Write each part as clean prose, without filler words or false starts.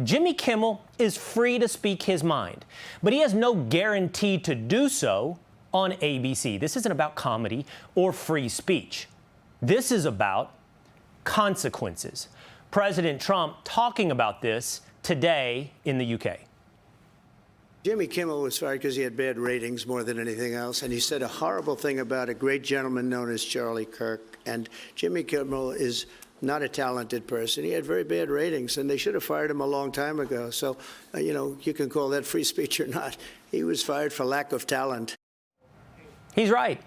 Jimmy Kimmel is free to speak his mind, but he has no guarantee to do so on ABC. This isn't about comedy or free speech. This is about consequences. President Trump talking about this today in the UK. Jimmy Kimmel was fired because he had bad ratings more than anything else, and he said a horrible thing about a great gentleman known as Charlie Kirk. And Jimmy Kimmel is not a talented person. He had very bad ratings, and they should have fired him a long time ago. So, you can call that free speech or not. He was fired for lack of talent. He's right.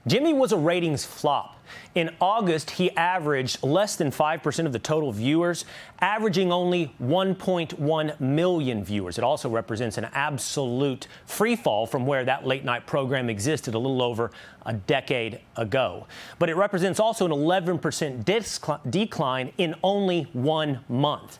Jimmy was a ratings flop. In August, he averaged less than 5% of the total viewers, averaging only 1.1 million viewers. It also represents an absolute free fall from where that late night program existed a little over a decade ago. But it represents also an 11% decline in only 1 month.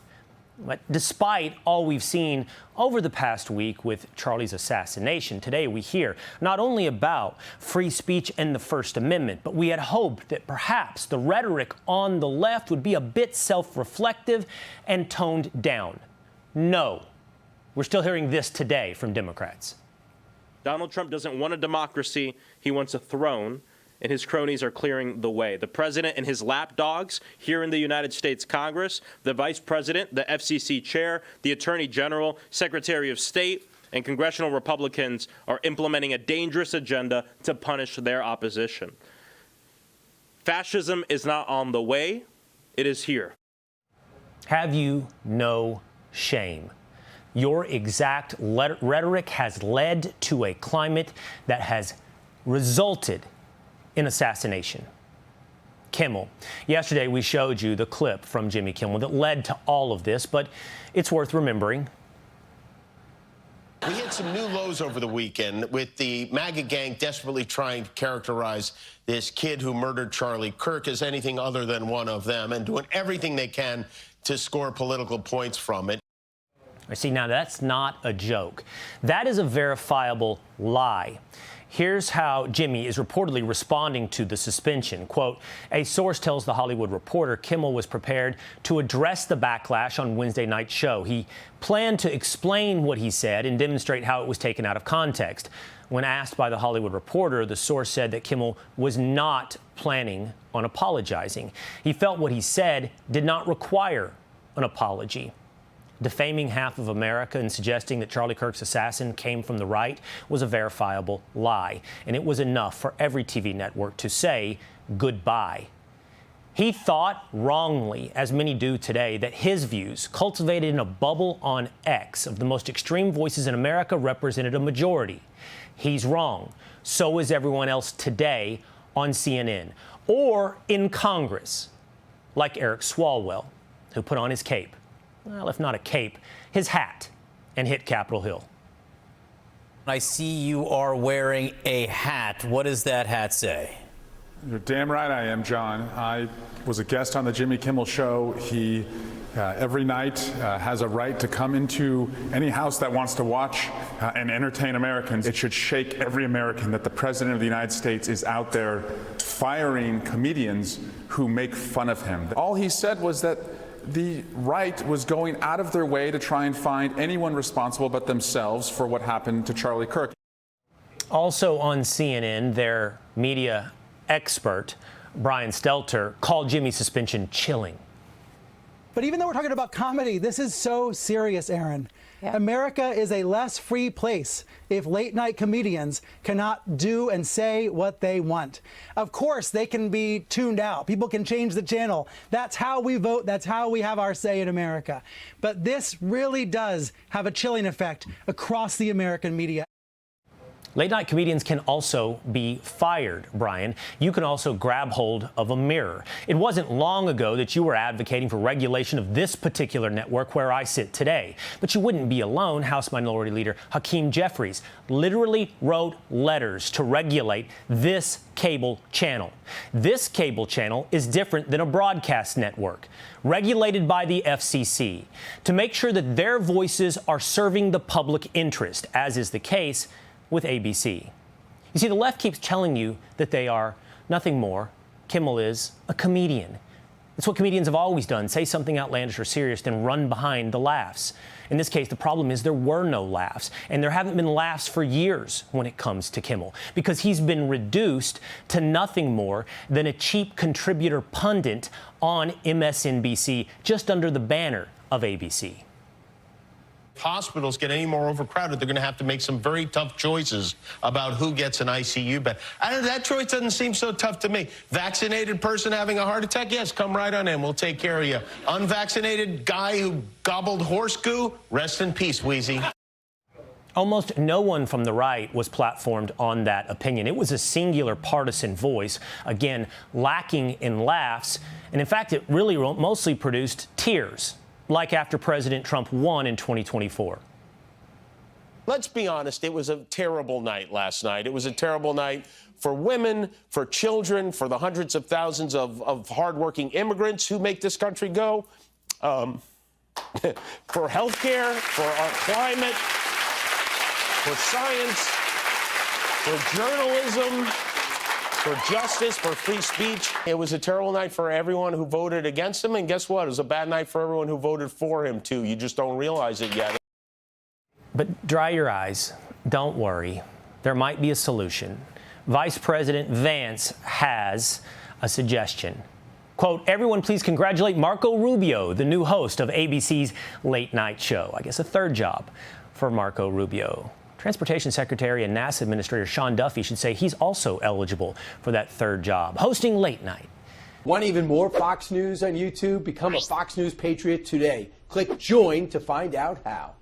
But despite all we've seen over the past week with Charlie's assassination, today we hear not only about free speech and the First Amendment, but we had hoped that perhaps the rhetoric on the left would be a bit self-reflective and toned down. No. We're still hearing this today from Democrats. Donald Trump doesn't want a democracy. He wants a throne. And his cronies are clearing the way. The president and his lapdogs here in the United States Congress, the vice president, the FCC chair, the attorney general, secretary of state, and congressional Republicans are implementing a dangerous agenda to punish their opposition. Fascism is not on the way. It is here. Have you no shame? Your exact rhetoric has led to a climate that has resulted in assassination. Kimmel. Yesterday, we showed you the clip from Jimmy Kimmel that led to all of this, but it's worth remembering. We hit some new lows over the weekend with the MAGA gang desperately trying to characterize this kid who murdered Charlie Kirk as anything other than one of them and doing everything they can to score political points from it. See, now that's not a joke. That is a verifiable lie. Here's how Jimmy is reportedly responding to the suspension. Quote, a source tells The Hollywood Reporter Kimmel was prepared to address the backlash on Wednesday night's show. He planned to explain what he said and demonstrate how it was taken out of context. When asked by The Hollywood Reporter, the source said that Kimmel was not planning on apologizing. He felt what he said did not require an apology. Defaming half of America and suggesting that Charlie Kirk's assassin came from the right was a verifiable lie, and it was enough for every TV network to say goodbye. He thought wrongly, as many do today, that his views, cultivated in a bubble on X of the most extreme voices in America, represented a majority. He's wrong. So is everyone else today on CNN or in Congress, like Eric Swalwell, who put on his cape. Well, if not a cape, his hat, and hit Capitol Hill. I see you are wearing a hat. What does that hat say? You're damn right I am, John. I was a guest on the Jimmy Kimmel Show. He, every night, has a right to come into any house that wants to watch and entertain Americans. It should shake every American that the President of the United States is out there firing comedians who make fun of him. All he said was that the right was going out of their way to try and find anyone responsible but themselves for what happened to Charlie Kirk. Also on CNN, their media expert, Brian Stelter, called Jimmy's suspension chilling. But even though we're talking about comedy, this is so serious, Aaron. Yeah. America is a less free place if late-night comedians cannot do and say what they want. Of course, they can be tuned out. People can change the channel. That's how we vote. That's how we have our say in America. But this really does have a chilling effect across the American media. Late-night comedians can also be fired, Brian. You can also grab hold of a mirror. It wasn't long ago that you were advocating for regulation of this particular network where I sit today. But you wouldn't be alone. House Minority Leader Hakeem Jeffries literally wrote letters to regulate this cable channel. This cable channel is different than a broadcast network, regulated by the FCC, to make sure that their voices are serving the public interest, as is the case with ABC. You see, the left keeps telling you that they are nothing more. Kimmel is a comedian. It's what comedians have always done. Say something outlandish or serious, then run behind the laughs. In this case, the problem is there were no laughs. And there haven't been laughs for years when it comes to Kimmel, because he's been reduced to nothing more than a cheap contributor pundit on MSNBC, just under the banner of ABC. If hospitals get any more overcrowded, they're going to have to make some very tough choices about who gets an ICU bed. That choice doesn't seem so tough to me. Vaccinated person having a heart attack? Yes, come right on in. We'll take care of you. Unvaccinated guy who gobbled horse goo? Rest in peace, Wheezy. Almost no one from the right was platformed on that opinion. It was a singular partisan voice, again, lacking in laughs. And in fact, it really mostly produced tears, like after President Trump won in 2024. Let's be honest, it was a terrible night last night. It was a terrible night for women, for children, for the hundreds of thousands of hardworking immigrants who make this country go, for healthcare, for our climate, for science, for journalism, for justice, for free speech. It was a terrible night for everyone who voted against him, and guess what? It was a bad night for everyone who voted for him, too. You just don't realize it yet. But dry your eyes. Don't worry. There might be a solution. Vice President Vance has a suggestion. Quote, everyone please congratulate Marco Rubio, the new host of ABC's Late Night Show. I guess a third job for Marco Rubio. Transportation Secretary and NASA Administrator Sean Duffy should say he's also eligible for that third job, hosting Late Night. Want even more Fox News on YouTube? Become a Fox News Patriot today. Click join to find out how.